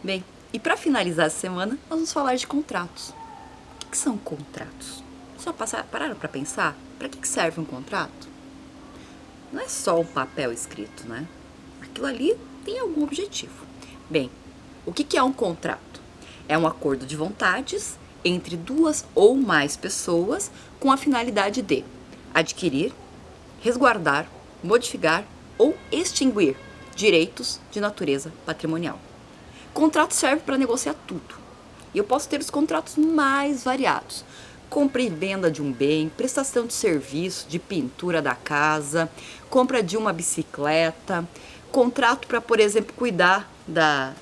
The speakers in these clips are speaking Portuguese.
Bem, e para finalizar essa semana, nós vamos falar de contratos. O que são contratos? Só pararam para pensar? Para que serve um contrato? Não é só um papel escrito, né? Aquilo ali tem algum objetivo. Bem, o que é um contrato? É um acordo de vontades entre duas ou mais pessoas com a finalidade de adquirir, resguardar, modificar ou extinguir direitos de natureza patrimonial. Contrato serve para negociar tudo. E eu posso ter os contratos mais variados. Compra e venda de um bem, prestação de serviço, de pintura da casa, compra de uma bicicleta, contrato para, por exemplo,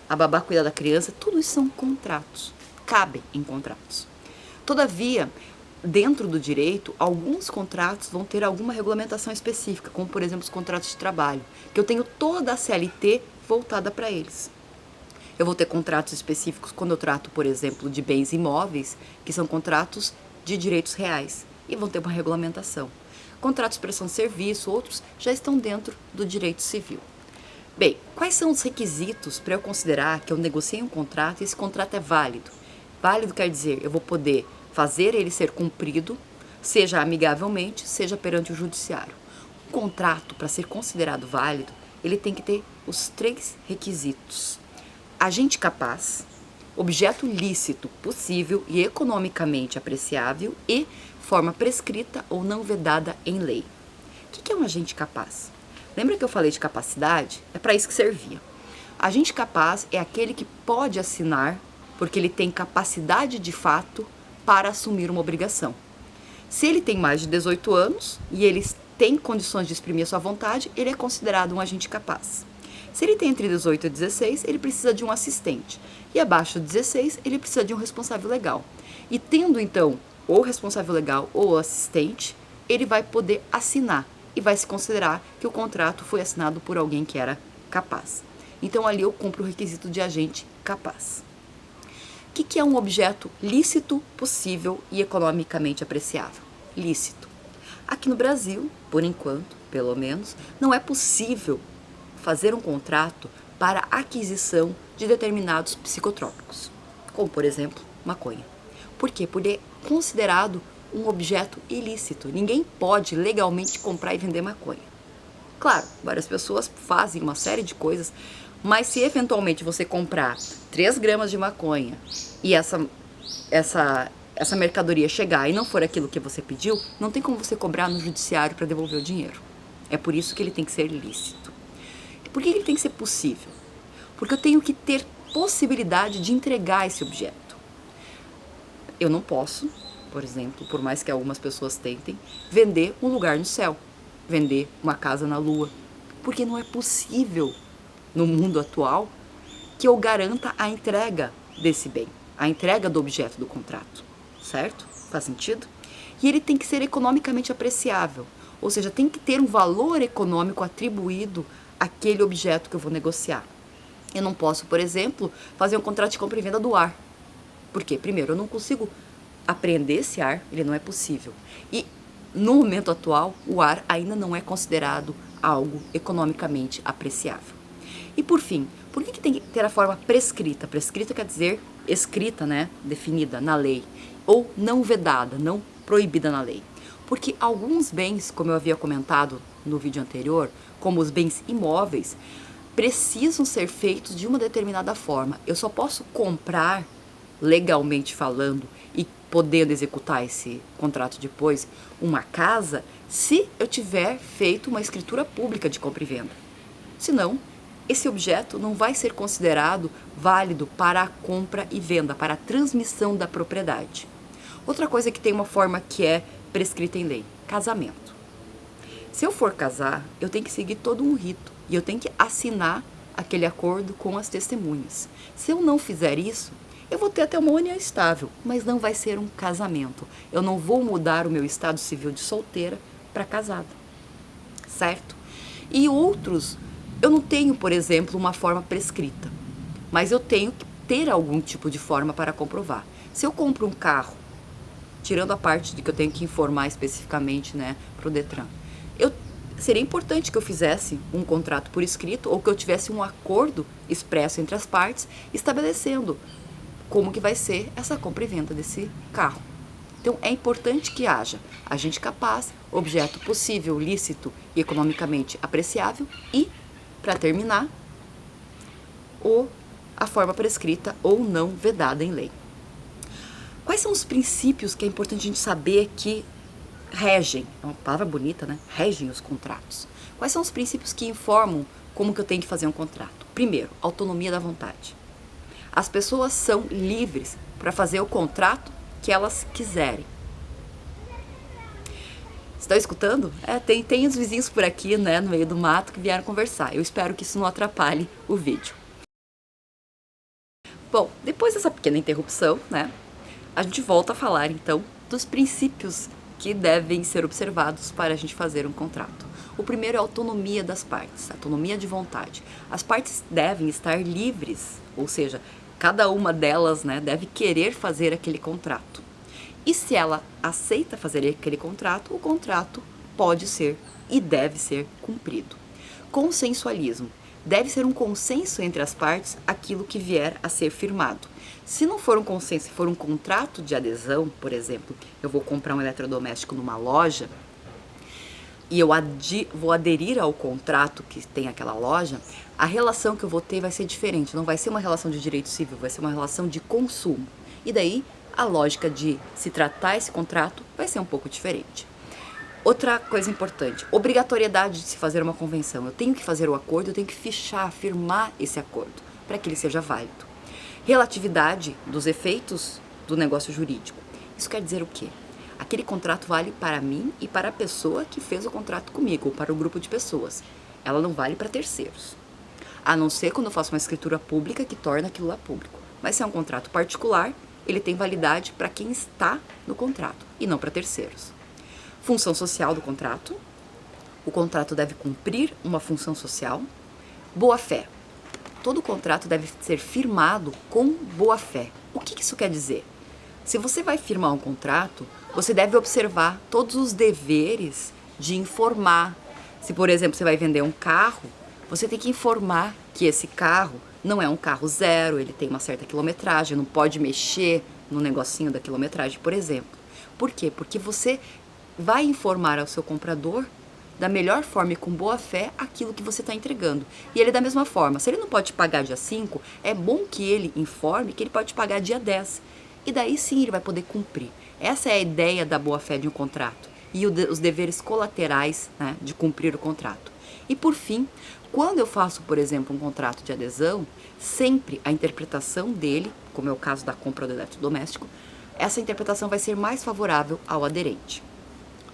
a babá cuidar da criança. Tudo isso são contratos. Cabem em contratos. Todavia, dentro do direito, alguns contratos vão ter alguma regulamentação específica, como, por exemplo, os contratos de trabalho, que eu tenho toda a CLT voltada para eles. Eu vou ter contratos específicos quando eu trato, por exemplo, de bens imóveis, que são contratos de direitos reais, e vão ter uma regulamentação. Contratos de prestação de serviço, outros já estão dentro do direito civil. Bem, quais são os requisitos para eu considerar que eu negociei um contrato e esse contrato é válido? Válido quer dizer, eu vou poder fazer ele ser cumprido, seja amigavelmente, seja perante o judiciário. Um contrato, para ser considerado válido, ele tem que ter os 3 requisitos: agente capaz, objeto lícito possível e economicamente apreciável e forma prescrita ou não vedada em lei. O que é um agente capaz? Lembra que eu falei de capacidade? É para isso que servia. Agente capaz é aquele que pode assinar porque ele tem capacidade de fato para assumir uma obrigação. Se ele tem mais de 18 anos e ele tem condições de exprimir a sua vontade, ele é considerado um agente capaz. Se ele tem entre 18 e 16, ele precisa de um assistente. E abaixo de 16, ele precisa de um responsável legal. E tendo, então, ou responsável legal ou assistente, ele vai poder assinar e vai se considerar que o contrato foi assinado por alguém que era capaz. Então, ali eu cumpro o requisito de agente capaz. O que é um objeto lícito, possível e economicamente apreciável? Lícito. Aqui no Brasil, por enquanto, pelo menos, não é possível fazer um contrato para aquisição de determinados psicotrópicos, como, por exemplo, maconha. Por quê? Porque é considerado um objeto ilícito. Ninguém pode legalmente comprar e vender maconha. Claro, várias pessoas fazem uma série de coisas, mas se eventualmente você comprar 3 gramas de maconha e essa mercadoria chegar e não for aquilo que você pediu, não tem como você cobrar no judiciário para devolver o dinheiro. É por isso que ele tem que ser lícito. Por que ele tem que ser possível? Porque eu tenho que ter possibilidade de entregar esse objeto. Eu não posso, por exemplo, por mais que algumas pessoas tentem, vender um lugar no céu, vender uma casa na lua, porque não é possível, no mundo atual, que eu garanta a entrega desse bem, a entrega do objeto do contrato, certo? Faz sentido? E ele tem que ser economicamente apreciável, ou seja, tem que ter um valor econômico atribuído àquele objeto que eu vou negociar. Eu não posso, por exemplo, fazer um contrato de compra e venda do ar. Por quê? Primeiro, eu não consigo apreender esse ar, ele não é possível. E no momento atual, o ar ainda não é considerado algo economicamente apreciável. E por fim, por que tem que ter a forma prescrita? Prescrita quer dizer escrita, né? Definida na lei. Ou não vedada, não proibida na lei. Porque alguns bens, como eu havia comentado no vídeo anterior, como os bens imóveis, precisam ser feitos de uma determinada forma. Eu só posso comprar, legalmente falando, e podendo executar esse contrato depois, uma casa, se eu tiver feito uma escritura pública de compra e venda. Senão, esse objeto não vai ser considerado válido para a compra e venda, para a transmissão da propriedade. Outra coisa que tem uma forma que é prescrita em lei: casamento. Se eu for casar, eu tenho que seguir todo um rito e eu tenho que assinar aquele acordo com as testemunhas. Se eu não fizer isso, eu vou ter até uma união estável, mas não vai ser um casamento. Eu não vou mudar o meu estado civil de solteira para casada, certo? E outros, eu não tenho, por exemplo, uma forma prescrita, mas eu tenho que ter algum tipo de forma para comprovar. Se eu compro um carro, tirando a parte de que eu tenho que informar especificamente, né, para o Detran, seria importante que eu fizesse um contrato por escrito ou que eu tivesse um acordo expresso entre as partes estabelecendo como que vai ser essa compra e venda desse carro. Então é importante que haja agente capaz, objeto possível, lícito e economicamente apreciável e, para terminar, a forma prescrita ou não vedada em lei. Quais são os princípios que é importante a gente saber que regem, é uma palavra bonita, né? Regem os contratos. Quais são os princípios que informam como que eu tenho que fazer um contrato? Primeiro, autonomia da vontade. As pessoas são livres para fazer o contrato que elas quiserem. Estão escutando? Tem os vizinhos por aqui, né, no meio do mato, que vieram conversar. Eu espero que isso não atrapalhe o vídeo. Bom, depois dessa pequena interrupção, né, a gente volta a falar, então, dos princípios que devem ser observados para a gente fazer um contrato. O primeiro é a autonomia das partes, autonomia de vontade. As partes devem estar livres, ou seja, cada uma delas, né, deve querer fazer aquele contrato. E se ela aceita fazer aquele contrato, o contrato pode ser e deve ser cumprido. Consensualismo. Deve ser um consenso entre as partes aquilo que vier a ser firmado. Se não for um consenso, se for um contrato de adesão, por exemplo, eu vou comprar um eletrodoméstico numa loja e eu vou aderir ao contrato que tem aquela loja, a relação que eu vou ter vai ser diferente. Não vai ser uma relação de direito civil, vai ser uma relação de consumo. E daí a lógica de se tratar esse contrato vai ser um pouco diferente. Outra coisa importante, obrigatoriedade de se fazer uma convenção. Eu tenho que fazer o acordo, eu tenho que firmar esse acordo, para que ele seja válido. Relatividade dos efeitos do negócio jurídico. Isso quer dizer o quê? Aquele contrato vale para mim e para a pessoa que fez o contrato comigo, ou para o grupo de pessoas. Ela não vale para terceiros. A não ser quando eu faço uma escritura pública que torna aquilo lá público. Mas se é um contrato particular, ele tem validade para quem está no contrato e não para terceiros. Função social do contrato. O contrato deve cumprir uma função social. Boa-fé. Todo contrato deve ser firmado com boa-fé. O que isso quer dizer? Se você vai firmar um contrato, você deve observar todos os deveres de informar. Se, por exemplo, você vai vender um carro, você tem que informar que esse carro não é um carro zero, ele tem uma certa quilometragem, não pode mexer no negocinho da quilometragem, por exemplo. Por quê? Porque você vai informar ao seu comprador da melhor forma e com boa fé aquilo que você está entregando. E ele da mesma forma, se ele não pode pagar dia 5, é bom que ele informe que ele pode pagar dia 10. E daí sim ele vai poder cumprir. Essa é a ideia da boa fé de um contrato e os deveres colaterais, né, de cumprir o contrato. E por fim, quando eu faço, por exemplo, um contrato de adesão, sempre a interpretação dele, como é o caso da compra do eletrodoméstico, essa interpretação vai ser mais favorável ao aderente.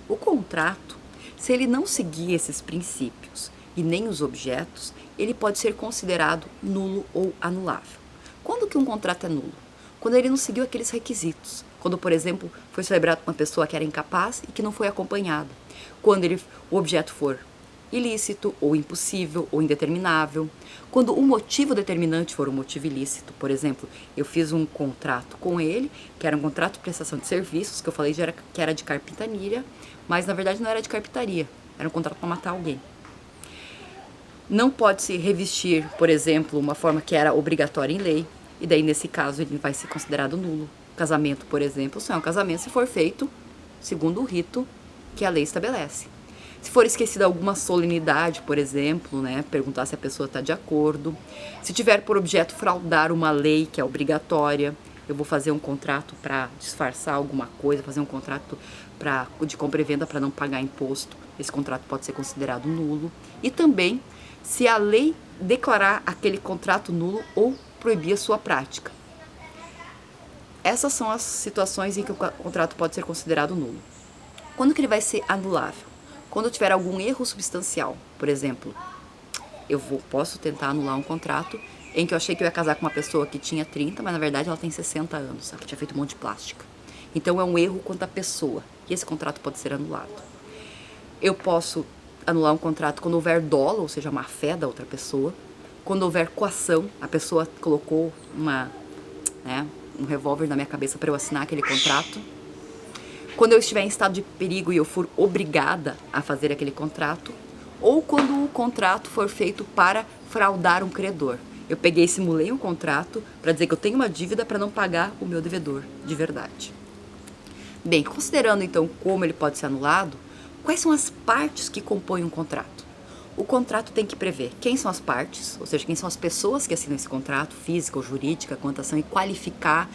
O contrato, se ele não seguir esses princípios e nem os objetos, ele pode ser considerado nulo ou anulável. Quando que um contrato é nulo? Quando ele não seguiu aqueles requisitos. Quando, por exemplo, foi celebrado com uma pessoa que era incapaz e que não foi acompanhada. Quando o objeto for ilícito, ou impossível, ou indeterminável. Quando o motivo determinante for um motivo ilícito, por exemplo, eu fiz um contrato com ele, que era um contrato de prestação de serviços, que eu falei que era de carpintaria, mas na verdade não era de carpintaria, era um contrato para matar alguém. Não pode se revestir, por exemplo, uma forma que era obrigatória em lei, e daí nesse caso ele vai ser considerado nulo. Casamento, por exemplo, só é um casamento se for feito segundo o rito que a lei estabelece. Se for esquecida alguma solenidade, por exemplo, né, perguntar se a pessoa está de acordo. Se tiver por objeto fraudar uma lei que é obrigatória, eu vou fazer um contrato para disfarçar alguma coisa, fazer um contrato de compra e venda para não pagar imposto. Esse contrato pode ser considerado nulo. E também se a lei declarar aquele contrato nulo ou proibir a sua prática. Essas são as situações em que o contrato pode ser considerado nulo. Quando que ele vai ser anulável? Quando eu tiver algum erro substancial, por exemplo, posso tentar anular um contrato em que eu achei que eu ia casar com uma pessoa que tinha 30, mas na verdade ela tem 60 anos, sabe? Tinha feito um monte de plástica. Então é um erro quanto à pessoa, e esse contrato pode ser anulado. Eu posso anular um contrato quando houver dolo, ou seja, má fé da outra pessoa, quando houver coação, a pessoa colocou um revólver na minha cabeça para eu assinar aquele contrato. Quando eu estiver em estado de perigo e eu for obrigada a fazer aquele contrato, ou quando o contrato for feito para fraudar um credor. Eu peguei e simulei um contrato para dizer que eu tenho uma dívida para não pagar o meu devedor de verdade. Bem, considerando então como ele pode ser anulado, quais são as partes que compõem um contrato? O contrato tem que prever quem são as partes, ou seja, quem são as pessoas que assinam esse contrato, física ou jurídica, quantas são, e qualificar,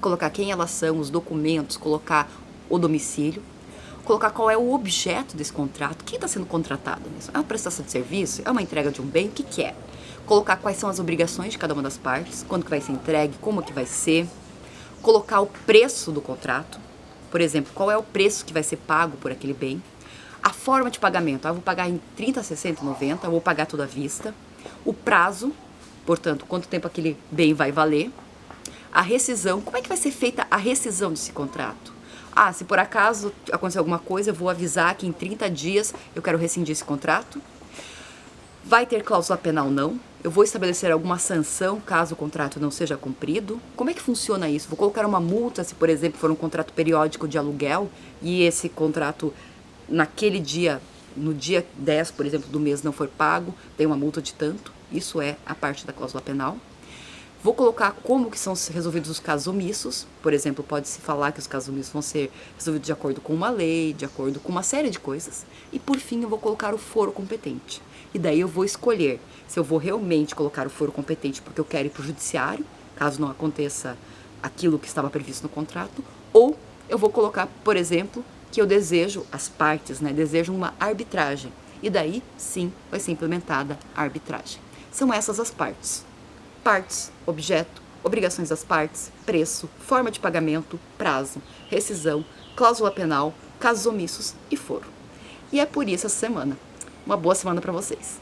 colocar quem elas são, os documentos, colocar o domicílio, colocar qual é o objeto desse contrato, quem está sendo contratado nisso. É uma prestação de serviço? É uma entrega de um bem? O que é? Colocar quais são as obrigações de cada uma das partes, quando que vai ser entregue, como que vai ser, colocar o preço do contrato, por exemplo, qual é o preço que vai ser pago por aquele bem, a forma de pagamento, eu vou pagar em 30, 60, 90, eu vou pagar tudo à vista, o prazo, portanto, quanto tempo aquele bem vai valer, a rescisão, como é que vai ser feita a rescisão desse contrato? Ah, se por acaso acontecer alguma coisa, eu vou avisar que em 30 dias eu quero rescindir esse contrato. Vai ter cláusula penal ou não? Eu vou estabelecer alguma sanção caso o contrato não seja cumprido? Como é que funciona isso? Vou colocar uma multa se, por exemplo, for um contrato periódico de aluguel e esse contrato naquele dia, no dia 10, por exemplo, do mês não for pago, tem uma multa de tanto. Isso é a parte da cláusula penal. Vou colocar como que são resolvidos os casos omissos. Por exemplo, pode-se falar que os casos omissos vão ser resolvidos de acordo com uma lei, de acordo com uma série de coisas. E por fim, eu vou colocar o foro competente. E daí eu vou escolher se eu vou realmente colocar o foro competente porque eu quero ir para o judiciário, caso não aconteça aquilo que estava previsto no contrato, ou eu vou colocar, por exemplo, que eu desejo, as partes, desejam uma arbitragem. E daí, sim, vai ser implementada a arbitragem. São essas as partes. Partes, objeto, obrigações das partes, preço, forma de pagamento, prazo, rescisão, cláusula penal, casos omissos e foro. E é por isso essa semana. Uma boa semana para vocês.